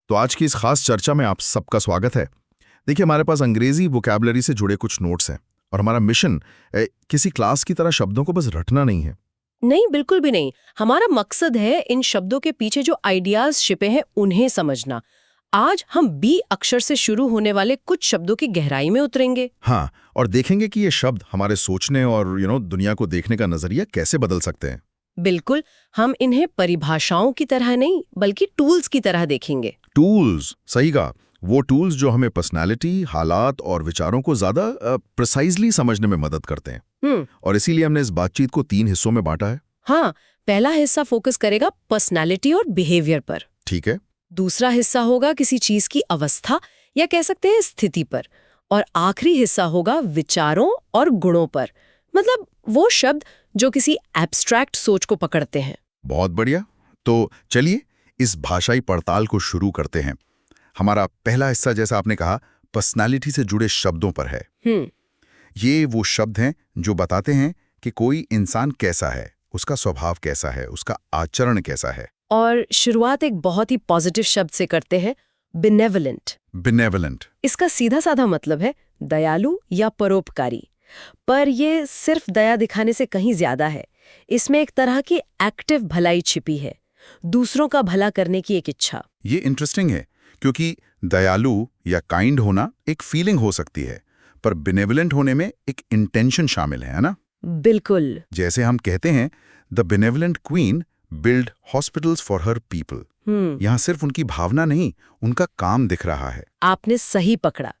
तो आज की इस खास चर्चा में आप सबका स्वागत है। देखिए, हमारे पास अंग्रेजी वोकैबुलरी से जुड़े कुछ नोट्स हैं और हमारा मिशन किसी क्लास की तरह शब्दों को बस रटना नहीं है। नहीं, बिल्कुल भी नहीं। हमारा मकसद है इन शब्दों के पीछे जो आइडियाज छिपे हैं उन्हें समझना। आज हम बी अक्षर से शुरू होने वाले कुछ शब्दों की गहराई में उतरेंगे। हाँ, और देखेंगे कि ये शब्द हमारे सोचने और दुनिया को देखने का नजरिया कैसे बदल सकते हैं। बिल्कुल, हम इन्हें परिभाषाओं की तरह नहीं बल्कि टूल्स की तरह देखेंगे। टूल्स, सही कहा। वो टूल्स जो हमें पर्सनालिटी, हालात और विचारों को ज्यादा प्रिसाइजली समझने में मदद करते हैं। और इसीलिए हमने इस बातचीत को 3 हिस्सों में बांटा है। हाँ, पहला हिस्सा फोकस करेगा पर्सनालिटी और बिहेवियर पर। ठीक है। दूसरा हिस्सा होगा किसी चीज की अवस्था या कह सकते हैं स्थिति पर। और आखिरी हिस्सा होगा विचारों और गुणों पर, मतलब वो शब्द जो किसी एब्स्ट्रैक्ट सोच को पकड़ते हैं। बहुत बढ़िया। तो चलिए इस भाषाई पड़ताल को शुरू करते हैं। हमारा पहला हिस्सा, जैसा आपने कहा, पर्सनालिटी से जुड़े शब्दों पर है। ये वो शब्द हैं जो बताते हैं कि कोई इंसान कैसा है, उसका स्वभाव कैसा है, उसका आचरण कैसा है। और शुरुआत एक बहुत ही पॉजिटिव शब्द से करते हैं, बेनेवलेंट। बेनेवलेंट, इसका सीधा साधा मतलब है दयालु या परोपकारी। पर ये सिर्फ दया दिखाने से कहीं ज्यादा है। इसमें एक तरह की एक्टिव भलाई छिपी है, दूसरों का भला करने की एक इच्छा। ये इंटरेस्टिंग है क्योंकि दयालु या काइंड होना एक फीलिंग हो सकती है, पर बेनेवलेंट होने में एक इंटेंशन शामिल है ना? बिल्कुल। जैसे हम कहते हैं, the benevolent queen build hospitals for her people. यहाँ सिर्फ उनकी भावना नहीं, उनका काम दिख रहा है। आपने सही पकड़ा।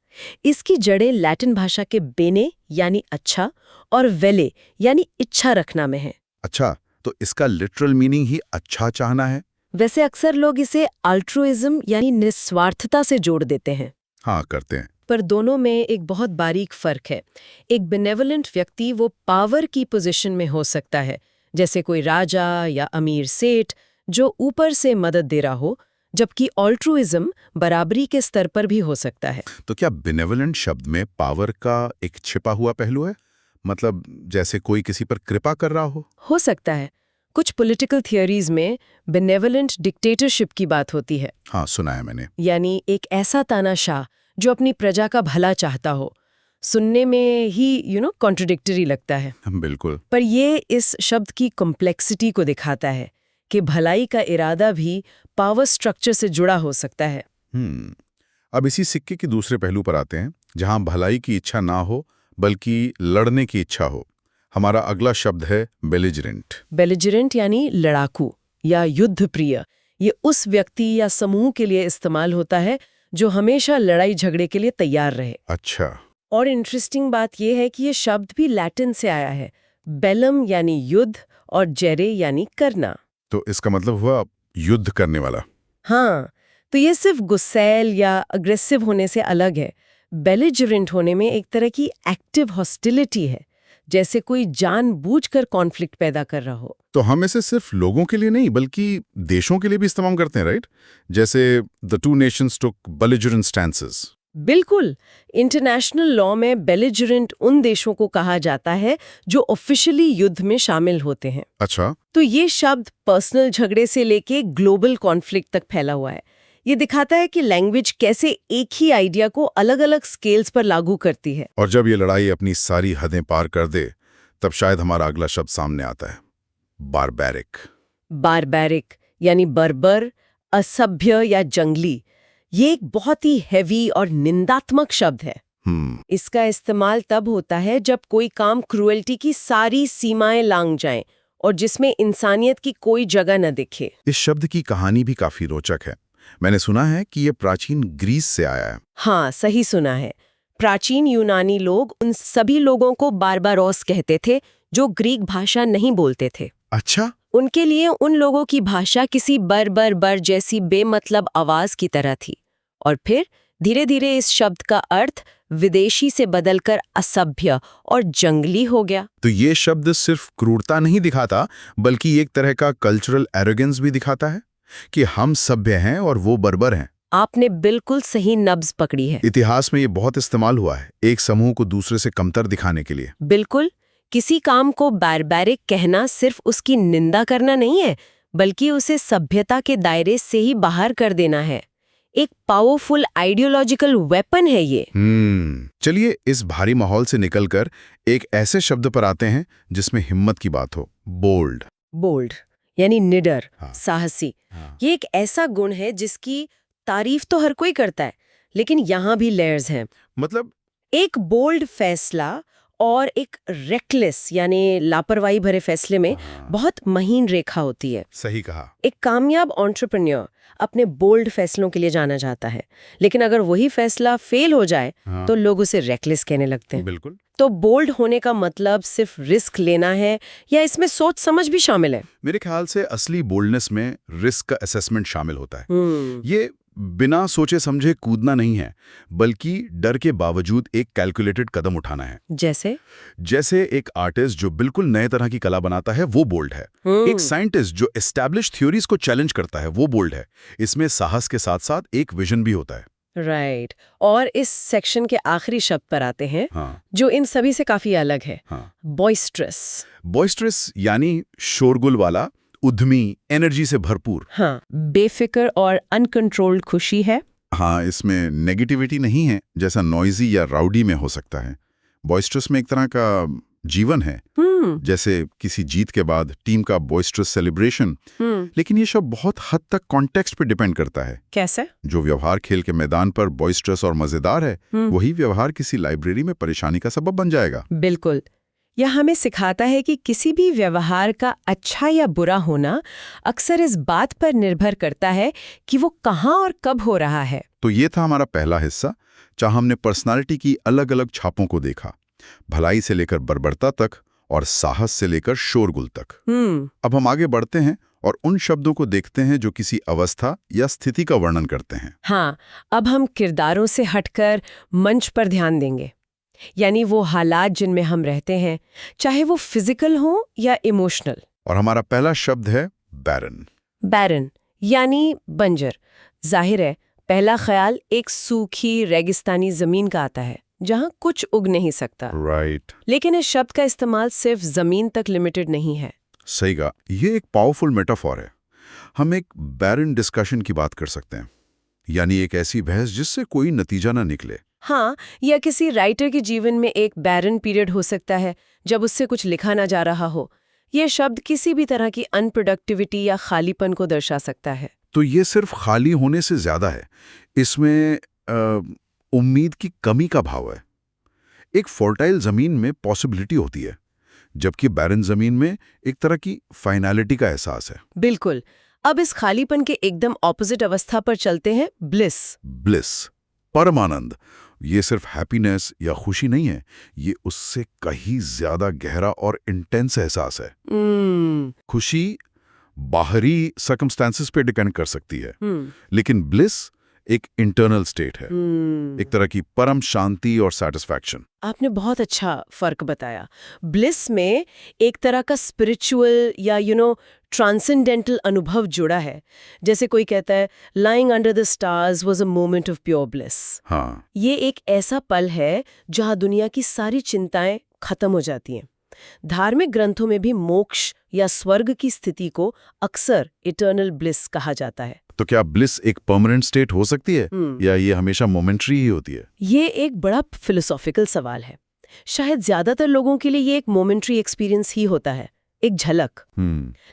इसकी जड़ें लैटिन भाषा के बेने यानी अच्छा और वेले यानी इच्छा रखना में है। अच्छा, तो इसका लिटरल मीनिंग ही अच्छा चाहना है? वैसे अक्सर लोग इसे अल्ट्रुइज्म यानी निस्वार्थता से जोड़ देते हैं। हाँ, करते हैं। पर दोनों में एक बहुत बारीक फर्क है। एक बेनेवलेंट व्यक्ति वो पावर की पोजीशन में हो सकता है, जैसे कोई राजा या अमीर सेठ जो ऊपर से मदद दे रहा हो, जबकि अल्ट्रुइज्म बराबरी के स्तर पर भी हो सकता है। तो क्या बेनेवलेंट शब्द में पावर का एक छिपा हुआ पहलू है? मतलब जैसे कोई किसी पर कृपा कर रहा हो सकता है। कुछ पॉलिटिकल थियोरीज में बेनेवलेंट डिक्टेटरशिप की बात होती है। हाँ, सुना है मैंने। यानी एक ऐसा तानाशाह जो अपनी प्रजा का भला चाहता हो। सुनने में ही कॉन्ट्रडिक्टरी लगता है। बिल्कुल। पर ये इस शब्द की कॉम्प्लेक्सिटी को दिखाता है कि भलाई का इरादा भी पावर स्ट्रक्चर से जुड़ा हो सकता है। अब इसी सिक्के के दूसरे पहलू पर आते हैं, जहां भलाई की इच्छा ना हो बल्कि लड़ने की इच्छा हो। हमारा अगला शब्द है बेलिजरेंट। बेलिजरेंट यानी लड़ाकू या युद्ध प्रिय। ये उस व्यक्ति या समूह के लिए इस्तेमाल होता है जो हमेशा लड़ाई झगड़े के लिए तैयार रहे। अच्छा। और इंटरेस्टिंग बात यह है कि ये शब्द भी लैटिन से आया है। बेलम यानी युद्ध और जेरे यानी करना। तो इसका मतलब हुआ युद्ध करने वाला। हाँ, तो ये सिर्फ गुस्सैल या अग्रेसिव होने से अलग है। बेलिजरेंट होने में एक तरह की एक्टिव हॉस्टिलिटी है, जैसे कोई जानबूझकर कॉन्फ्लिक्ट पैदा कर रहा हो। तो हम इसे सिर्फ लोगों के लिए नहीं बल्कि देशों के लिए भी इस्तेमाल करते हैं, राइट? जैसे the two nations took belligerent stances. बिल्कुल। इंटरनेशनल लॉ में बेलिजरेंट उन देशों को कहा जाता है जो ऑफिशियली युद्ध में शामिल होते हैं। अच्छा। तो ये शब्द पर्सनल झगड़े से लेके ग्लोबल कॉन्फ्लिक्ट तक फैला हुआ है। ये दिखाता है कि लैंग्वेज कैसे एक ही आइडिया को अलग अलग स्केल्स पर लागू करती है। और जब ये लड़ाई अपनी सारी हदें पार कर दे, तब शायद हमारा अगला शब्द सामने आता है, बारबैरिक। बारबैरिक यानी बर्बर, असभ्य या जंगली। ये एक बहुत ही हैवी और निंदात्मक शब्द है। इसका इस्तेमाल तब होता है जब कोई काम क्रूएल्टी की सारी सीमाएं लांघ जाएं और जिसमें इंसानियत की कोई जगह न दिखे। इस शब्द की कहानी भी काफी रोचक है। मैंने सुना है कि ये प्राचीन ग्रीस से आया है। हाँ, सही सुना है। प्राचीन यूनानी लोग उन सभी लोगों को बारबारोस कहते थे जो ग्रीक भाषा नहीं बोलते थे। अच्छा। उनके लिए उन लोगों की भाषा किसी बर जैसी बेमतलब आवाज की तरह थी। और फिर धीरे धीरे इस शब्द का अर्थ विदेशी से बदलकर असभ्य और जंगली हो गया। तो ये शब्द सिर्फ क्रूरता नहीं दिखाता, बल्कि एक तरह का कल्चरल एरोगेंस भी दिखाता है कि हम सभ्य हैं और वो बर्बर हैं। आपने बिल्कुल सही नब्ज पकड़ी है। इतिहास में ये बहुत इस्तेमाल हुआ है, एक समूह को दूसरे से कमतर दिखाने के लिए। बिल्कुल। किसी काम को बारबैरिक कहना सिर्फ उसकी निंदा करना नहीं है, बल्कि उसे सभ्यता के दायरे से ही बाहर कर देना है। एक पावरफुल आइडियोलॉजिकल वेपन है ये। चलिए इस भारी माहौल से निकलकर एक ऐसे शब्द पर आते हैं जिसमें हिम्मत की बात हो, बोल्ड। बोल्ड यानी निडर, हाँ। साहसी। हाँ। ये एक ऐसा गुण है जिसकी तारीफ तो हर कोई करता है, लेकिन यहाँ भी लेयर्स हैं। मतलब एक बोल्ड फैसला और एक रेकलेस यानी लापरवाही भरे फैसले में बहुत महीन रेखा होती है। सही कहा। एक कामयाब एंटरप्रेन्योर अपने बोल्ड फैसलों के लिए जाना जाता है, लेकिन अगर वही फैसला फेल हो जाए तो लोग उसे रेकलेस कहने लगते हैं। बिल्कुल। तो बोल्ड होने का मतलब सिर्फ रिस्क लेना है या इसमें सोच समझ भी शामिल है? मेरे ख्याल से असली बोल्डनेस में रिस्क का असेसमेंट शामिल होता है। ये बिना सोचे समझे कूदना नहीं है, बल्कि डर के बावजूद एक कैलकुलेटेड कदम उठाना है। जैसे एक आर्टिस्ट जो बिल्कुल नए तरह की कला बनाता है, वो बोल्ड है। एक साइंटिस्ट जो एस्टैब्लिश्ड थ्योरीज को चैलेंज करता है, वो बोल्ड है। इसमें साहस के साथ साथ एक विजन भी होता है। राइट। और इस सेक्शन के आखिरी शब्द पर आते हैं, जो इन सभी से काफी अलग है। बॉइस्ट्रस। बॉइस्ट्रस यानी शोरगुल वाला, उद्यमी, एनर्जी से भरपूर। हाँ, बेफिक्र और अनकंट्रोल्ड खुशी है। हाँ, इसमें नेगेटिविटी नहीं है जैसा नॉइजी या राउडी में हो सकता है। बॉइस्ट्रस में एक तरह का जीवन है, जैसे किसी जीत के बाद टीम का बॉइस्ट्रस सेलिब्रेशन। लेकिन ये सब बहुत हद तक कॉन्टेक्स्ट पे डिपेंड करता है। कैसे? जो व्यवहार खेल के मैदान पर बॉइस्ट्रस और मजेदार है, वही व्यवहार किसी लाइब्रेरी में परेशानी का सबब बन जाएगा। बिल्कुल। यह हमें सिखाता है कि किसी भी व्यवहार का अच्छा या बुरा होना अक्सर इस बात पर निर्भर करता है कि वो कहाँ और कब हो रहा है। तो ये था हमारा पहला हिस्सा, जहां हमने पर्सनालिटी की अलग अलग छापों को देखा, भलाई से लेकर बर्बरता तक और साहस से लेकर शोरगुल तक। अब हम आगे बढ़ते हैं और उन शब्दों को देखते हैं जो किसी अवस्था या स्थिति का वर्णन करते हैं। हाँ, अब हम किरदारों से हटकर मंच पर ध्यान देंगे, यानी वो हालात जिनमें हम रहते हैं, चाहे वो फिजिकल हो या इमोशनल। और हमारा पहला शब्द है बैरन। बैरन यानी बंजर। जाहिर है, पहला ख्याल एक सूखी रेगिस्तानी जमीन का आता है जहां कुछ उग नहीं सकता। राइट। लेकिन इस शब्द का इस्तेमाल सिर्फ जमीन तक लिमिटेड नहीं है। सही कहा। ये एक पावरफुल मेटाफॉर है। हम एक बैरन डिस्कशन की बात कर सकते हैं, यानी एक ऐसी बहस जिससे कोई नतीजा ना निकले। हाँ, या किसी राइटर के जीवन में एक बैरन पीरियड हो सकता है जब उससे कुछ लिखा ना जा रहा हो। यह शब्द किसी भी तरह की अनप्रोडक्टिविटी या खालीपन को दर्शा सकता है। तो ये सिर्फ खाली होने से ज्यादा है, इसमें उम्मीद की कमी का भाव है। एक फर्टाइल जमीन में पॉसिबिलिटी होती है, जबकि बैरन जमीन में एक तरह की फाइनलिटी का एहसास है। बिल्कुल। अब इस खालीपन के एकदम ऑपोजिट अवस्था पर चलते हैं, ब्लिस। ब्लिस, परमानंद। ये सिर्फ हैप्पीनेस या खुशी नहीं है, ये उससे कहीं ज्यादा गहरा और इंटेंस एहसास है। खुशी बाहरी सर्कमस्टेंसेस पे डिपेंड कर सकती है, लेकिन ब्लिस एक इंटरनल स्टेट है, एक तरह की परम शांति और सैटिस्फैक्शन। आपने बहुत अच्छा फर्क बताया। ब्लिस में एक तरह का स्पिरिचुअल या ट्रांसेंडेंटल अनुभव जुड़ा है। जैसे कोई कहता है, lying under the stars was a moment of pure bliss. हाँ, ये एक ऐसा पल है जहां दुनिया की सारी चिंताएं खत्म हो जाती हैं। धार्मिक ग्रंथों में भी मोक्ष या स्वर्ग की स्थिति को अक्सर इटर्नल ब्लिस कहा जाता है। तो क्या ब्लिस एक परमानेंट स्टेट हो सकती है या ये हमेशा मोमेंटरी ही होती है? ये एक बड़ा फिलोसॉफिकल सवाल है। शायद ज्यादातर लोगों के लिए ये एक मोमेंटरी एक्सपीरियंस ही होता है, एक झलक।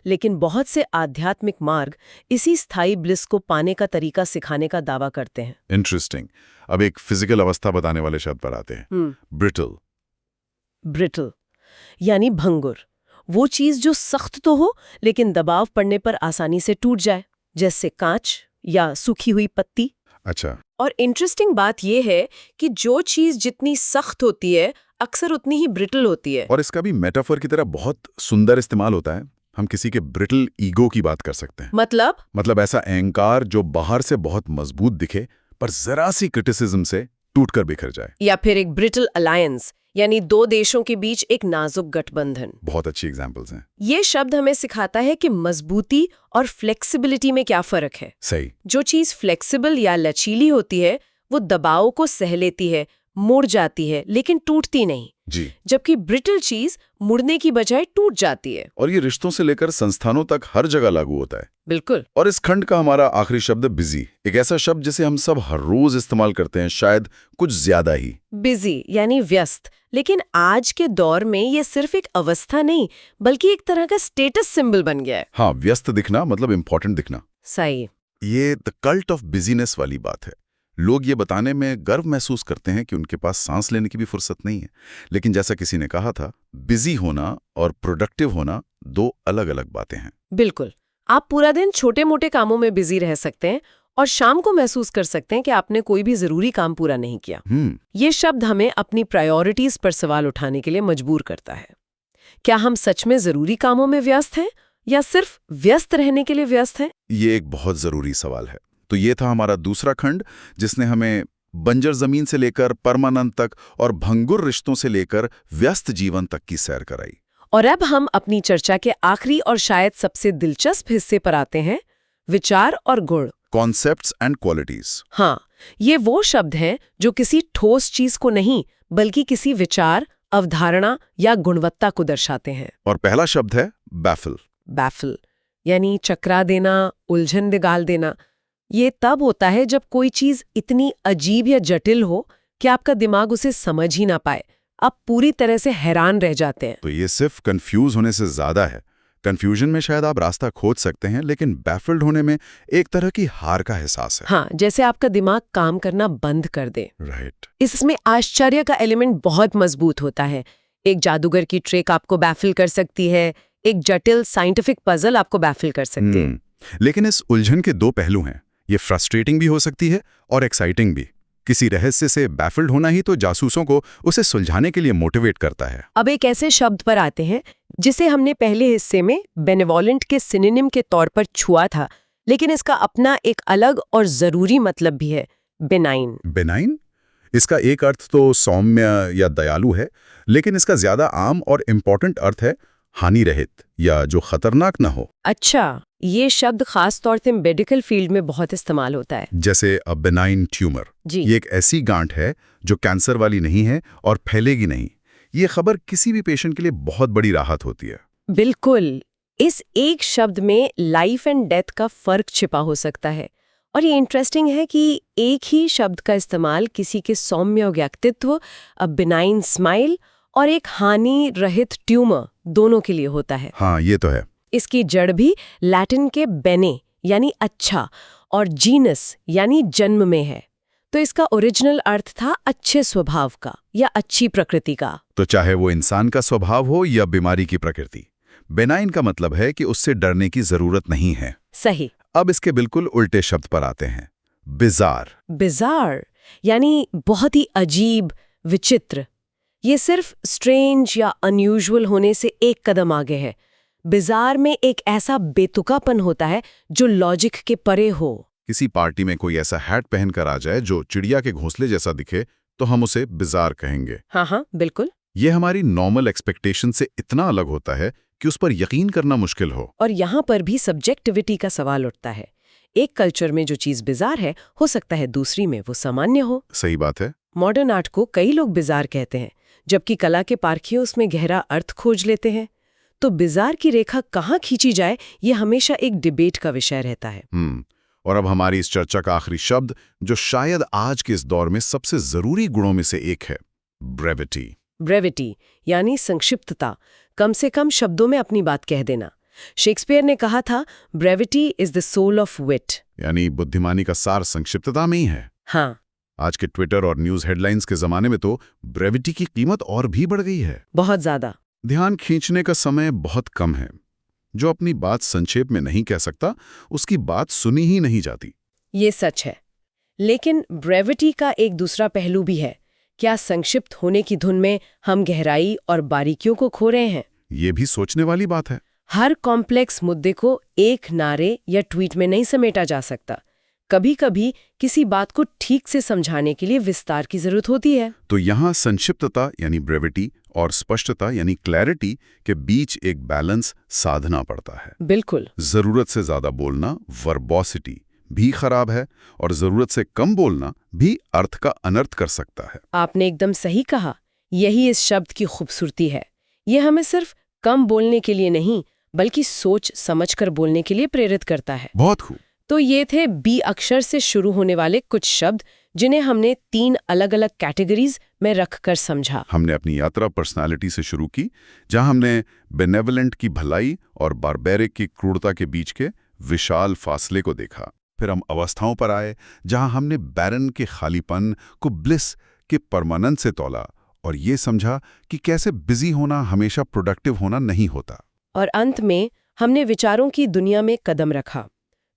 लेकिन बहुत से आध्यात्मिक मार्ग इसी स्थायी ब्लिस को पाने का तरीका सिखाने का दावा करते हैं। इंटरेस्टिंग। अब एक फिजिकल अवस्था बताने वाले शब्द पर आते हैं, ब्रिटल। ब्रिटल यानी भंगुर, वो चीज जो सख्त तो हो लेकिन दबाव पड़ने पर आसानी से टूट जाए, जैसे कांच या सूखी हुई पत्ती। अच्छा। और इंटरेस्टिंग बात यह है कि जो चीज जितनी सख्त होती है अक्सर उतनी ही ब्रिटल होती है। और इसका भी मेटाफर की तरह बहुत सुंदर इस्तेमाल होता है। हम किसी के ब्रिटल ईगो की बात कर सकते हैं। मतलब ऐसा अहंकार जो बाहर से बहुत मजबूत दिखे पर जरा सी क्रिटिसिज्म से टूटकर बिखर जाए। या फिर एक ब्रिटल अलायंस, यानी दो देशों के बीच एक नाजुक गठबंधन। बहुत अच्छी एग्जांपल्स हैं। ये शब्द हमें सिखाता है कि मजबूती और फ्लेक्सिबिलिटी में क्या फर्क है। सही। जो चीज फ्लेक्सिबल या लचीली होती है वो दबाव को सह लेती है, मुड़ जाती है लेकिन टूटती नहीं, जी। जबकि ब्रिटल चीज मुड़ने की बजाय टूट जाती है। और ये रिश्तों से लेकर संस्थानों तक हर जगह लागू होता है। बिल्कुल। और इस खंड का हमारा आखिरी शब्द बिजी, एक ऐसा शब्द जिसे हम सब हर रोज इस्तेमाल करते हैं, शायद कुछ ज्यादा ही। बिजी यानी व्यस्त, लेकिन आज के दौर में ये सिर्फ एक अवस्था नहीं बल्कि एक तरह का स्टेटस सिंबल बन गया है। हाँ, व्यस्त दिखना मतलब इंपॉर्टेंट दिखना। सही। ये द कल्ट ऑफ बिजीनेस वाली बात है। लोग ये बताने में गर्व महसूस करते हैं कि उनके पास सांस लेने की भी फुर्सत नहीं है। लेकिन जैसा किसी ने कहा था, बिजी होना और प्रोडक्टिव होना दो अलग अलग बातें हैं। बिल्कुल। आप पूरा दिन छोटे मोटे कामों में बिजी रह सकते हैं और शाम को महसूस कर सकते हैं कि आपने कोई भी जरूरी काम पूरा नहीं किया। ये शब्द हमें अपनी प्रायोरिटीज पर सवाल उठाने के लिए मजबूर करता है। क्या हम सच में जरूरी कामों में व्यस्त हैं या सिर्फ व्यस्त रहने के लिए व्यस्त हैं? ये एक बहुत जरूरी सवाल है। तो ये था हमारा दूसरा खंड, जिसने हमें बंजर जमीन से लेकर परमानंद तक और भंगुर रिश्तों से लेकर व्यस्त जीवन तक की सैर कराई। और अब हम अपनी चर्चा के आखिरी और शायद सबसे दिलचस्प हिस्से पर आते हैं, विचार और गुण, कॉन्सेप्ट्स एंड क्वालिटीज। हाँ, ये वो शब्द हैं जो किसी ठोस चीज को नहीं बल्कि किसी विचार, अवधारणा या गुणवत्ता को दर्शाते हैं। और पहला शब्द है बैफल। बैफल यानी चकरा देना, उलझन निकाल देना। ये तब होता है जब कोई चीज इतनी अजीब या जटिल हो कि आपका दिमाग उसे समझ ही ना पाए, आप पूरी तरह से हैरान रह जाते हैं। तो ये सिर्फ कंफ्यूज होने से ज्यादा है। कंफ्यूजन में शायद आप रास्ता खोज सकते हैं, लेकिन बैफल्ड होने में एक तरह की हार का एहसास है। हाँ, जैसे आपका दिमाग काम करना बंद कर दे। राइट। इसमें आश्चर्य का एलिमेंट बहुत मजबूत होता है। एक जादूगर की ट्रिक आपको बैफल कर सकती है, एक जटिल साइंटिफिक पजल आपको बैफल कर सकती है। लेकिन इस उलझन के दो पहलू हैं। ये फ्रस्ट्रेटिंग भी हो सकती है और एक्साइटिंग भी। किसी रहस्य से बैफल्ड होना ही तो जासूसों को उसे सुलझाने के लिए मोटिवेट करता है। अब एक ऐसे शब्द पर आते हैं जिसे हमने पहले हिस्से में बेनेवोलेंट के सिनोनिम के तौर पर छुआ था, लेकिन इसका अपना एक अलग और जरूरी मतलब भी है, बेनाइन। बेनाइन? इसका एक अर्थ तो सौम्य या दयालु है, लेकिन इसका ज्यादा आम और इम्पोर्टेंट अर्थ है हानि रहित या जो खतरनाक ना हो। अच्छा, ये शब्द खास तौर से मेडिकल फील्ड में बहुत इस्तेमाल होता है। जैसे अ बेनाइन ट्यूमर, ये एक ऐसी गांठ है जो कैंसर वाली नहीं है और फैलेगी नहीं। ये खबर किसी भी पेशेंट के लिए बहुत बड़ी राहत होती है। बिल्कुल। इस एक शब्द में लाइफ एंड डेथ का फर्क छिपा हो सकता है। और ये इंटरेस्टिंग है कि एक ही शब्द का इस्तेमाल किसी के सौम्य व्यक्तित्व, अ बेनाइन स्माइल और एक हानि रहित ट्यूमर दोनों के लिए होता है। हाँ, ये तो है। इसकी जड़ भी लैटिन के बेने यानी अच्छा और जीनस यानी जन्म में है। तो इसका ओरिजिनल अर्थ था अच्छे स्वभाव का या अच्छी प्रकृति का। तो चाहे वो इंसान का स्वभाव हो या बीमारी की प्रकृति, बेनाइन का मतलब है कि उससे डरने की जरूरत नहीं है। सही। अब इसके बिल्कुल उल्टे शब्द पर आते हैं, बिजार। बिजार यानी बहुत ही अजीब, विचित्र। ये सिर्फ स्ट्रेंज या अनयूजुअल होने से एक कदम आगे है। बिजार में एक ऐसा बेतुकापन होता है जो लॉजिक के परे हो। किसी पार्टी में कोई ऐसा हैट पहनकर आ जाए जो चिड़िया के घोंसले जैसा दिखे, तो हम उसे बिजार कहेंगे। हाँ, बिल्कुल। ये हमारी नॉर्मल एक्सपेक्टेशन से इतना अलग होता है कि उस पर यकीन करना मुश्किल हो। और यहाँ पर भी सब्जेक्टिविटी का सवाल उठता है। एक कल्चर में जो चीज बिजार है, हो सकता है दूसरी में वो सामान्य हो। सही बात है। मॉडर्न आर्ट को कई लोग बिजार कहते हैं, जबकि कला के पारखी उसमें गहरा अर्थ खोज लेते हैं। तो बिजार की रेखा कहाँ खींची जाए, ये हमेशा एक डिबेट का विषय रहता है। और अब हमारी इस चर्चा का आखिरी शब्द, जो शायद आज के इस दौर में सबसे जरूरी गुणों में से एक है, ब्रेविटी। ब्रेविटी यानी संक्षिप्तता, कम से कम शब्दों में अपनी बात कह देना। शेक्सपियर ने कहा था, brevity is the soul of wit, यानी बुद्धिमानी का सार संक्षिप्तता में ही है। हाँ। आज के ट्विटर और न्यूज हेडलाइंस के जमाने में तो ब्रेविटी की कीमत और भी बढ़ गई है। बहुत ज्यादा। ध्यान खींचने का समय बहुत कम है। जो अपनी बात संक्षेप में नहीं कह सकता, उसकी बात सुनी ही नहीं जाती। ये सच है। लेकिन ब्रेविटी का एक दूसरा पहलू भी है। क्या संक्षिप्त होने की धुन में हम गहराई और बारीकियों को खो रहे हैं? ये भी सोचने वाली बात है। हर कॉम्प्लेक्स मुद्दे को एक नारे या ट्वीट में नहीं समेटा जा सकता। कभी कभी किसी बात को ठीक से समझाने के लिए विस्तार की जरूरत होती है। तो यहाँ संक्षिप्तता यानी ब्रेविटी और स्पष्टता यानी क्लैरिटी के बीच एक बैलेंस साधना पड़ता है। बिल्कुल। जरूरत से ज्यादा बोलना वर्बोसिटी, भी खराब है और जरूरत से कम बोलना भी अर्थ का अनर्थ कर सकता है। आपने एकदम सही कहा। यही इस शब्द की खूबसूरती है। ये हमें सिर्फ कम बोलने के लिए नहीं, बल्कि सोच समझकर बोलने के लिए प्रेरित करता है। बहुत खूब। तो ये थे बी अक्षर से शुरू होने वाले कुछ शब्द, जिन्हें हमने 3 अलग-अलग कैटेगरीज में रखकर समझा। हमने अपनी यात्रा पर्सनालिटी से शुरू की, जहां हमने बेनेवलेंट की भलाई और बारबेरिक की क्रूरता के बीच के विशाल फासले को देखा। फिर हम अवस्थाओं पर आए, जहां हमने बैरन के खालीपन को ब्लिस के परमानेंट से तौला और ये समझा कि कैसे बिजी होना हमेशा प्रोडक्टिव होना नहीं होता। और अंत में हमने विचारों की दुनिया में कदम रखा,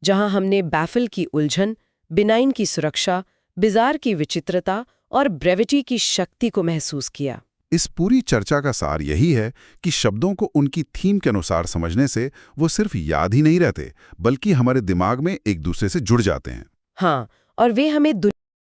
जहां हमने बैफल की उलझन, बिनाइन की सुरक्षा, बिजार की विचित्रता और ब्रेविटी की शक्ति को महसूस किया। इस पूरी चर्चा का सार यही है कि शब्दों को उनकी थीम के अनुसार समझने से वो सिर्फ याद ही नहीं रहते, बल्कि हमारे दिमाग में एक दूसरे से जुड़ जाते हैं। हाँ, और वे हमें